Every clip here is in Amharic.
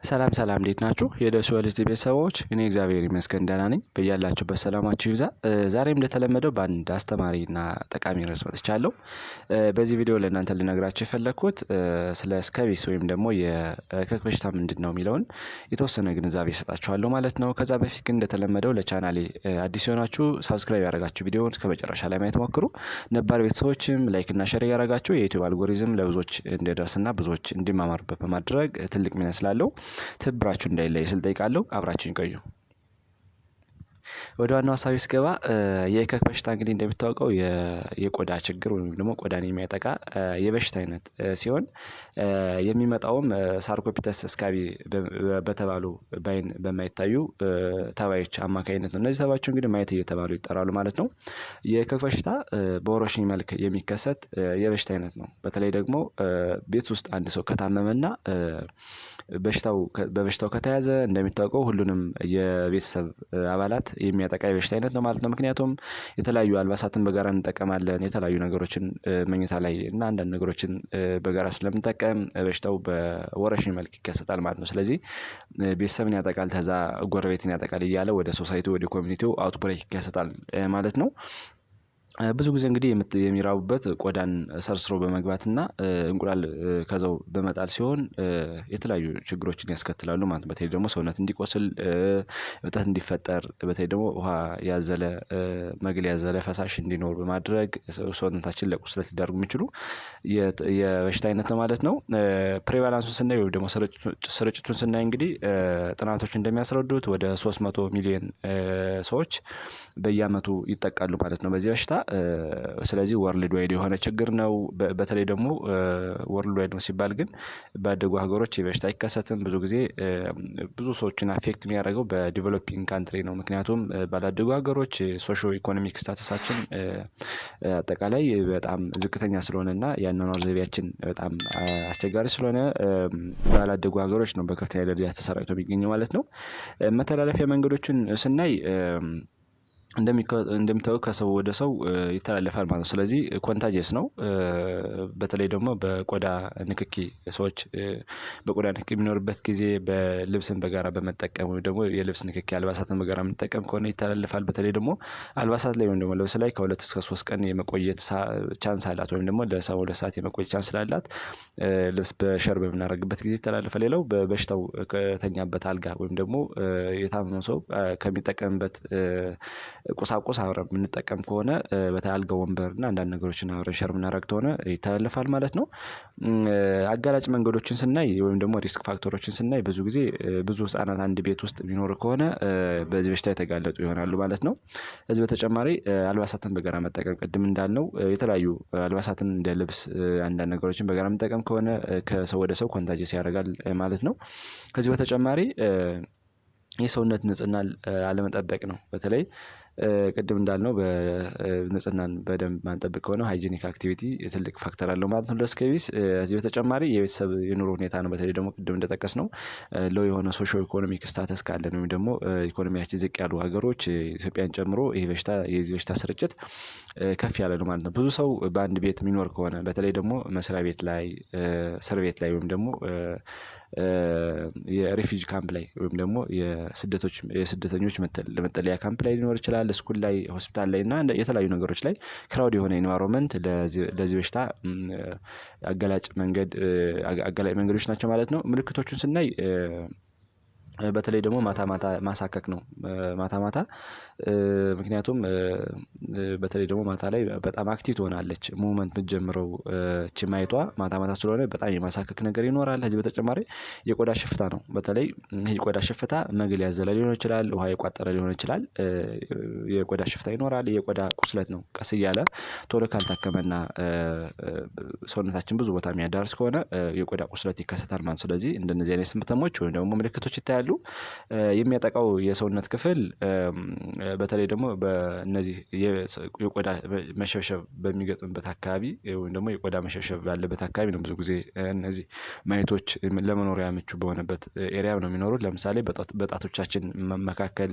ሰላም ሰላም እንዴት ናችሁ? የደሱ ወልድ ቤተሰቦች እኔ እግዚአብሔር ይመስገን ደህና ነኝ። በያላችሁበት ሰላማችሁ ይብዛ። ዛሬም እንደተለመደው በአንድ አስተማሪና ጠቃሚ ርዕስ መጥቻለሁ። በዚህ ቪዲዮ ለእናንተ ልነግራችሁ የፈለኩት ስለ ስካቢስ ወይም ደግሞ የእከክ በሽታ ምንድነው የሚለውን የተወሰነ ግንዛቤ እሰጣችኋለሁ ማለት ነው። ከዛ በፊት ግን እንደተለመደው ለቻናሌ አዲስ የሆናችሁ ሳብስክራይብ ያደረጋችሁ ቪዲዮውን እስከመጨረሻ ላይ ማየት ሞክሩ። ነባር ቤተሰቦችም ላይክ እና ሼር ያደረጋችሁ የዩቲዩብ አልጎሪዝም ለብዙዎች እንዲደርስና ብዙዎች እንዲማማሩበት በማድረግ ትልቅ ሚና ስላለው ትብብራችሁ እንዳይለይ ስል ጠይቃለሁ። አብራችሁን ቆዩ። ወደ ዋናው ሀሳቤ ስገባ የእከክ በሽታ እንግዲህ እንደሚታወቀው የቆዳ ችግር ወይም ደግሞ ቆዳን የሚያጠቃ የበሽታ አይነት ሲሆን የሚመጣውም ሳርኮፒተስ ስካቢ በተባሉ በአይን በማይታዩ ተባዮች አማካኝነት ነው። እነዚህ ተባዮች እንግዲህ ማየት እየተባሉ ይጠራሉ ማለት ነው። የእከክ በሽታ በወረርሽኝ መልክ የሚከሰት የበሽታ አይነት ነው። በተለይ ደግሞ ቤት ውስጥ አንድ ሰው ከታመመና በበሽታው ከተያዘ እንደሚታወቀው ሁሉንም የቤተሰብ አባላት የሚያጠቃ የበሽታ አይነት ነው ማለት ነው። ምክንያቱም የተለያዩ አልባሳትን በጋራ እንጠቀማለን የተለያዩ ነገሮችን መኝታ ላይ እና አንዳንድ ነገሮችን በጋራ ስለምንጠቀም በሽታው በወረርሽኝ መልክ ይከሰታል ማለት ነው። ስለዚህ ቤተሰብን ያጠቃል ከዛ ጎረቤትን ያጠቃል እያለ ወደ ሶሳይቲው ወደ ኮሚኒቲው አውትብሬክ ይከሰታል ማለት ነው። ብዙ ጊዜ እንግዲህ የሚራቡበት ቆዳን ሰርስሮ በመግባትና እንቁላል ከዛው በመጣል ሲሆን የተለያዩ ችግሮችን ያስከትላሉ ማለት ነው። በተለይ ደግሞ ሰውነት እንዲቆስል እብጠት እንዲፈጠር በተለይ ደግሞ ውሃ ያዘለ መግል ያዘለ ፈሳሽ እንዲኖር በማድረግ ሰውነታችን ለቁስለት ሊዳርጉ የሚችሉ የበሽታ አይነት ነው ማለት ነው። ፕሬቫላንሱን ስናይ ወይም ደግሞ ስርጭቱን ስናይ እንግዲህ ጥናቶች እንደሚያስረዱት ወደ 300 ሚሊዮን ሰዎች በየአመቱ ይጠቃሉ ማለት ነው በዚህ በሽታ። ስለዚህ ወርልድ ዋይድ የሆነ ችግር ነው። በተለይ ደግሞ ወርልድ ዋይድ ነው ሲባል ግን ባደጉ ሀገሮች የበሽታ አይከሰትም። ብዙ ጊዜ ብዙ ሰዎችን አፌክት የሚያደርገው በዲቨሎፒንግ ካንትሪ ነው። ምክንያቱም ባላደጉ ሀገሮች ሶሾ ኢኮኖሚክ ስታተሳችን አጠቃላይ በጣም ዝቅተኛ ስለሆነ እና የአኗኗር ዘይቤያችን በጣም አስቸጋሪ ስለሆነ ባላደጉ ሀገሮች ነው በከፍተኛ ደረጃ ተሰራጭቶ የሚገኘው ማለት ነው። መተላለፊያ መንገዶችን ስናይ እንደሚታወቀው ከሰው ወደ ሰው ይተላለፋል ማለት ነው። ስለዚህ ኮንታጂየስ ነው። በተለይ ደግሞ በቆዳ ንክኪ ሰዎች በቆዳ ንክኪ የሚኖርበት ጊዜ በልብስን በጋራ በመጠቀም ወይም ደግሞ የልብስ ንክኪ አልባሳትን በጋራ የምንጠቀም ከሆነ ይተላለፋል። በተለይ ደግሞ አልባሳት ላይ ወይም ደግሞ ልብስ ላይ ከ2 እስከ 3 ቀን የመቆየት ቻንስ አላት ወይም ደግሞ ለ72 ሰዓት የመቆየት ቻንስ ስላላት ልብስ በሸር በምናደርግበት ጊዜ ይተላለፋል። ሌላው በበሽታው ከተኛበት አልጋ ወይም ደግሞ የታመመው ሰው ከሚጠቀምበት ቁሳቁስ አብረን የምንጠቀም ከሆነ በተለይ አልጋ ወንበር እና አንዳንድ ነገሮችን አብረን ሸር የምናደርግ ከሆነ ይተላለፋል ማለት ነው። አጋላጭ መንገዶችን ስናይ ወይም ደግሞ ሪስክ ፋክተሮችን ስናይ ብዙ ጊዜ ብዙ ህፃናት አንድ ቤት ውስጥ የሚኖር ከሆነ በዚህ በሽታ የተጋለጡ ይሆናሉ ማለት ነው። ከዚህ በተጨማሪ አልባሳትን በጋራ መጠቀም ቅድም እንዳልነው የተለያዩ አልባሳትን እንደ ልብስ አንዳንድ ነገሮችን በጋራ መጠቀም ከሆነ ከሰው ወደ ሰው ኮንታጂየስ ያደርጋል ማለት ነው። ከዚህ በተጨማሪ የሰውነት ንጽህናን አለመጠበቅ ነው። በተለይ ቅድም እንዳልነው በንጽህናን በደንብ ማንጠብቅ ከሆነ ሃይጂኒክ አክቲቪቲ ትልቅ ፋክተር አለው ማለት ነው ለስካቢስ። ከዚህ በተጨማሪ የቤተሰብ የኑሮ ሁኔታ ነው። በተለይ ደግሞ ቅድም እንደጠቀስነው ሎው የሆነ ሶሾ ኢኮኖሚክ ስታተስ ካለን ወይም ደግሞ ኢኮኖሚያችን ዝቅ ያሉ ሀገሮች ኢትዮጵያን ጨምሮ የዚህ በሽታ ስርጭት ከፍ ያለ ነው ማለት ነው። ብዙ ሰው በአንድ ቤት የሚኖር ከሆነ በተለይ ደግሞ መስሪያ ቤት ላይ እስር ቤት ላይ ወይም ደግሞ የሪፊውጂ ካምፕ ላይ ወይም ደግሞ የስደተኞች መጠለያ ካምፕ ላይ ሊኖር ይችላል። ስኩል ላይ ሆስፒታል ላይ እና የተለያዩ ነገሮች ላይ ክራውድ የሆነ ኢንቫይሮንመንት ለዚህ በሽታ አጋላጭ መንገዶች ናቸው ማለት ነው። ምልክቶቹን ስናይ በተለይ ደግሞ ማታ ማታ ማሳከክ ነው። ማታ ማታ ምክንያቱም በተለይ ደግሞ ማታ ላይ በጣም አክቲቭ ትሆናለች ሙቭመንት የምትጀምረው እቺ ማየቷ ማታ ማታ ስለሆነ በጣም የማሳከክ ነገር ይኖራል። ከዚህ በተጨማሪ የቆዳ ሽፍታ ነው። በተለይ ይሄ የቆዳ ሽፍታ መግል ያዘለ ሊሆን ይችላል ውሃ የቋጠረ ሊሆን ይችላል። የቆዳ ሽፍታ ይኖራል። የቆዳ ቁስለት ነው። ቀስ እያለ ቶሎ ካልታከመና ሰውነታችን ብዙ ቦታ የሚያዳርስ ከሆነ የቆዳ ቁስለት ይከሰታል ማለት ነው። ስለዚህ እንደነዚህ አይነት ሲምፕተሞች ወይም ደግሞ ምልክቶች ይታያሉ። የሚያጠቃው የሰውነት ክፍል በተለይ ደግሞ በእነዚህ የቆዳ መሸብሸብ በሚገጥምበት አካባቢ ወይም ደግሞ የቆዳ መሸብሸብ ባለበት አካባቢ ነው ብዙ ጊዜ እነዚህ ማየቶች ለመኖሪያ ምቹ በሆነበት ኤሪያ ነው የሚኖሩት። ለምሳሌ በጣቶቻችን መካከል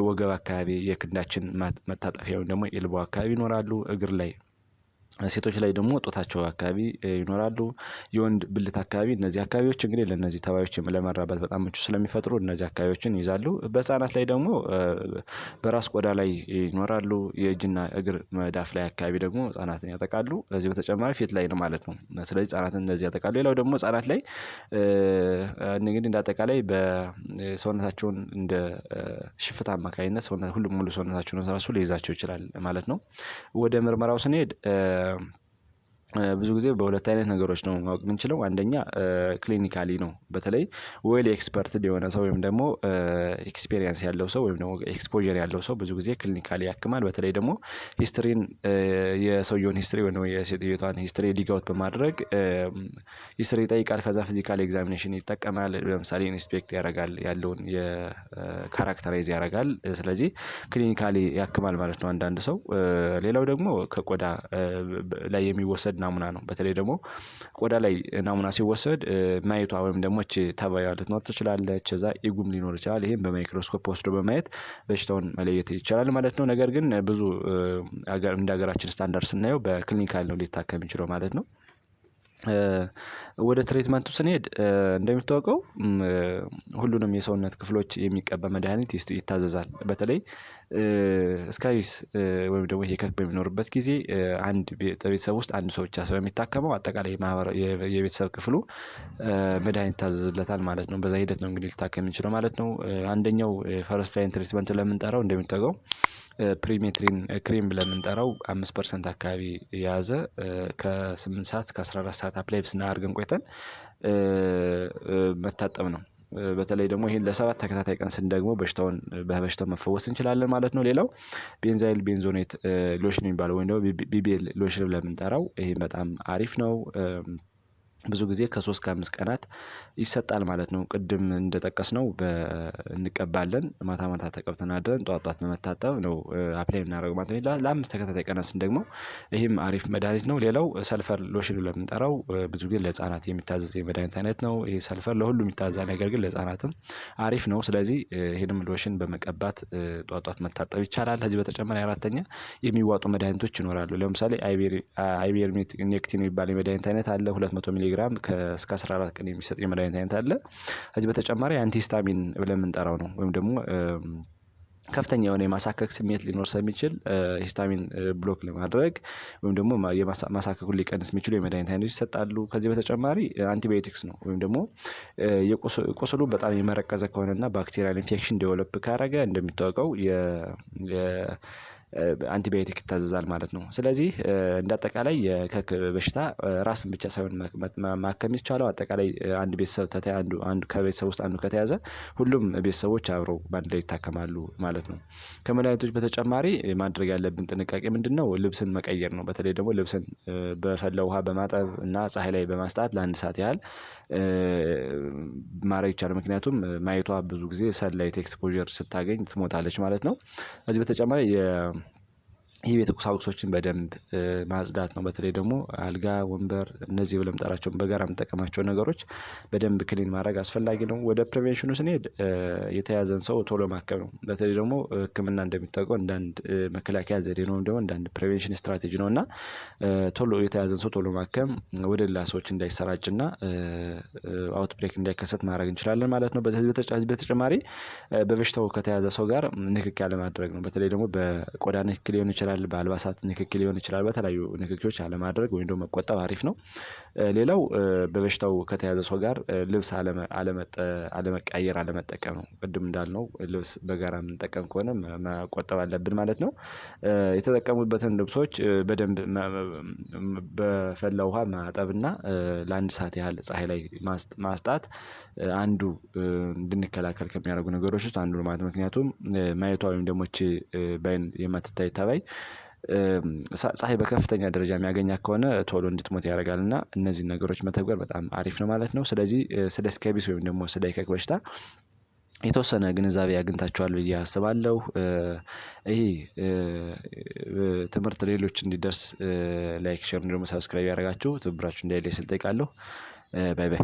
ወገብ አካባቢ የክንዳችን መታጠፊያ ወይም ደግሞ የልባው አካባቢ ይኖራሉ። እግር ላይ ሴቶች ላይ ደግሞ ጡታቸው አካባቢ ይኖራሉ። የወንድ ብልት አካባቢ እነዚህ አካባቢዎች እንግዲህ ለእነዚህ ተባዮች ለመራባት በጣም ምቹ ስለሚፈጥሩ እነዚህ አካባቢዎችን ይይዛሉ። በህፃናት ላይ ደግሞ በራስ ቆዳ ላይ ይኖራሉ። የእጅና እግር መዳፍ ላይ አካባቢ ደግሞ ህፃናትን ያጠቃሉ። ከዚህ በተጨማሪ ፊት ላይ ነው ማለት ነው። ስለዚህ ህፃናትን እንደዚህ ያጠቃሉ። ሌላው ደግሞ ህፃናት ላይ እንግዲህ እንደ አጠቃላይ በሰውነታቸውን እንደ ሽፍታ አማካኝነት ሁሉም ሙሉ ሰውነታቸውን ራሱ ሊይዛቸው ይችላል ማለት ነው። ወደ ምርመራው ስንሄድ ብዙ ጊዜ በሁለት አይነት ነገሮች ነው ማወቅ የምንችለው። አንደኛ ክሊኒካሊ ነው። በተለይ ዌል ኤክስፐርትድ የሆነ ሰው ወይም ደግሞ ኤክስፒሪየንስ ያለው ሰው ወይም ደግሞ ኤክስፖዠር ያለው ሰው ብዙ ጊዜ ክሊኒካሊ ያክማል። በተለይ ደግሞ ሂስትሪን የሰውየውን ሂስትሪ ወይም ደግሞ የሴትዮቷን ሂስትሪ ዲግ አውት በማድረግ ሂስትሪ ይጠይቃል። ከዛ ፊዚካል ኤግዛሚኔሽን ይጠቀማል። ለምሳሌ ኢንስፔክት ያደርጋል፣ ያለውን የካራክተራይዝ ያደርጋል። ስለዚህ ክሊኒካሊ ያክማል ማለት ነው አንዳንድ ሰው። ሌላው ደግሞ ከቆዳ ላይ የሚወሰድ ናሙና ነው። በተለይ ደግሞ ቆዳ ላይ ናሙና ሲወሰድ ማየቷ ወይም ደግሞ እቺ ተባያ ልትኖር ትችላለች። እዛ ኢጉም ሊኖር ይችላል። ይሄን በማይክሮስኮፕ ወስዶ በማየት በሽታውን መለየት ይቻላል ማለት ነው። ነገር ግን ብዙ እንደ ሀገራችን ስታንዳርድ ስናየው በክሊኒካል ነው ሊታከም የሚችለው ማለት ነው። ወደ ትሪትመንቱ ስንሄድ እንደሚታወቀው ሁሉንም የሰውነት ክፍሎች የሚቀባ መድሃኒት ይታዘዛል። በተለይ ስካቢስ ወይም ደግሞ ይሄ እከክ በሚኖርበት ጊዜ አንድ ቤተሰብ ውስጥ አንድ ሰው ብቻ ሳይሆን የሚታከመው አጠቃላይ የቤተሰብ ክፍሉ መድሃኒት ይታዘዝለታል ማለት ነው። በዛ ሂደት ነው እንግዲህ ሊታከም የሚችለው ማለት ነው። አንደኛው ፈርስት ላይን ትሪትመንት ለምንጠራው እንደሚታወቀው ፕሪሜትሪን ክሬም ብለን የምንጠራው 5% አካባቢ የያዘ ከ8 ሰዓት እስከ 14 ሰዓት አፕላይ ስናደርገን ቆይተን መታጠብ ነው። በተለይ ደግሞ ይሄን ለ7 ተከታታይ ቀን ስንደግሞ በበሽታው መፈወስ እንችላለን ማለት ነው። ሌላው ቤንዛይል ቤንዞኔት ሎሽን የሚባለው ወይም ደግሞ ቢቢኤል ሎሽን ብለን የምንጠራው ይሄ በጣም አሪፍ ነው። ብዙ ጊዜ ከ3 እስከ 5 ቀናት ይሰጣል ማለት ነው። ቅድም እንደጠቀስነው እንቀባለን። ማታ ማታ ተቀብተን አድረን ጠዋት ጠዋት በመታጠብ ነው አፕላይ የምናደርገው ማለት ነው። ለ5 ተከታታይ ቀናት ስንደግመው ይሄም አሪፍ መድሃኒት ነው። ሌላው ሰልፈር ሎሽን ብለን የምንጠራው ብዙ ጊዜ ለህፃናት የሚታዘዝ የመድሃኒት አይነት ነው። ይሄ ሰልፈር ለሁሉም ይታዘዛል፣ ነገር ግን ለህፃናትም አሪፍ ነው። ስለዚህ ይሄንም ሎሽን በመቀባት ጠዋት ጠዋት መታጠብ ይቻላል። ከዚህ በተጨማሪ አራተኛ የሚዋጡ መድኃኒቶች ይኖራሉ። ለምሳሌ አይቤርሜክቲን የሚባል የመድኃኒት አይነት አለ። 200 ሚሊ ግራም እስከ 14 ቀን የሚሰጥ የመድኃኒት አይነት አለ። ከዚህ በተጨማሪ አንቲሂስታሚን ብለን የምንጠራው ነው። ወይም ደግሞ ከፍተኛ የሆነ የማሳከክ ስሜት ሊኖር ስለሚችል ሂስታሚን ብሎክ ለማድረግ ወይም ደግሞ ማሳከኩን ሊቀንስ የሚችሉ የመድኃኒት አይነቶች ይሰጣሉ። ከዚህ በተጨማሪ አንቲባዮቲክስ ነው። ወይም ደግሞ ቁስሉ በጣም የመረቀዘ ከሆነና ባክቴሪያል ኢንፌክሽን ዴቨሎፕ ካደረገ እንደሚታወቀው አንቲባዮቲክ ይታዘዛል ማለት ነው። ስለዚህ እንደ አጠቃላይ የእከክ በሽታ ራስን ብቻ ሳይሆን ማከም የሚቻለው አጠቃላይ አንድ ቤተሰብ ከቤተሰብ ውስጥ አንዱ ከተያዘ ሁሉም ቤተሰቦች አብረው በአንድ ላይ ይታከማሉ ማለት ነው። ከመድኃኒቶች በተጨማሪ ማድረግ ያለብን ጥንቃቄ ምንድነው? ልብስን መቀየር ነው። በተለይ ደግሞ ልብስን በፈላ ውሃ በማጠብ እና ፀሀይ ላይ በማስጣት ለ1 ሰዓት ያህል ማድረግ ይቻላል። ምክንያቱም ማየቷ ብዙ ጊዜ ሰንላይት ኤክስፖዠር ስታገኝ ትሞታለች ማለት ነው። ከዚህ በተጨማሪ የቤት ቁሳቁሶችን በደንብ ማጽዳት ነው። በተለይ ደግሞ አልጋ፣ ወንበር እነዚህ ብለን የምንጠራቸውን በጋራ የምንጠቀማቸው ነገሮች በደንብ ክሊን ማድረግ አስፈላጊ ነው። ወደ ፕሪቬንሽኑ ስንሄድ የተያዘን ሰው ቶሎ ማከም ነው። በተለይ ደግሞ ሕክምና እንደሚታወቀው እንደ አንድ መከላከያ ዘዴ ነው፣ ደግሞ እንደ አንድ ፕሪቬንሽን ስትራቴጂ ነው እና ቶሎ የተያዘን ሰው ቶሎ ማከም ወደ ሌላ ሰዎች እንዳይሰራጭና አውትብሬክ እንዳይከሰት ማድረግ እንችላለን ማለት ነው። በዚህ በተጨማሪ በበሽታው ከተያዘ ሰው ጋር ንክኪ አለማድረግ ነው። በተለይ ደግሞ በቆዳ ንክኪ ሊሆን ይችላል፣ በአልባሳት ንክኪ ሊሆን ይችላል። በተለያዩ ንክኪዎች አለማድረግ ወይም ደግሞ መቆጠብ አሪፍ ነው። ሌላው በበሽታው ከተያዘ ሰው ጋር ልብስ አለመቀያየር፣ አለመጠቀም ነው። ቅድም እንዳልነው ልብስ በጋራ የምንጠቀም ከሆነ መቆጠብ አለብን ማለት ነው። የተጠቀሙበትን ልብሶች በደንብ በፈላ ውሃ ማጠብና ለ1 ሰዓት ያህል ፀሀይ ላይ ማስጣት አንዱ እንድንከላከል ከሚያደርጉ ነገሮች ውስጥ አንዱ ነው ማለት ነው። ምክንያቱም ማየቷ ወይም ደግሞ እቺ በአይን የማትታይ ተባይ ፀሀይ በከፍተኛ ደረጃ የሚያገኛት ከሆነ ቶሎ እንድትሞት ያደርጋል እና እነዚህን ነገሮች መተግበር በጣም አሪፍ ነው ማለት ነው። ስለዚህ ስለ ስካቢስ ወይም ደግሞ ስለ እከክ በሽታ የተወሰነ ግንዛቤ አግኝታችኋል ብዬ አስባለሁ። ይሄ ትምህርት ሌሎች እንዲደርስ ላይክ፣ ሼር፣ ደግሞ ሰብስክራይብ ያደረጋችሁ ትብብራችሁ እንዳይለይ ስል እጠይቃለሁ። ባይ ባይ።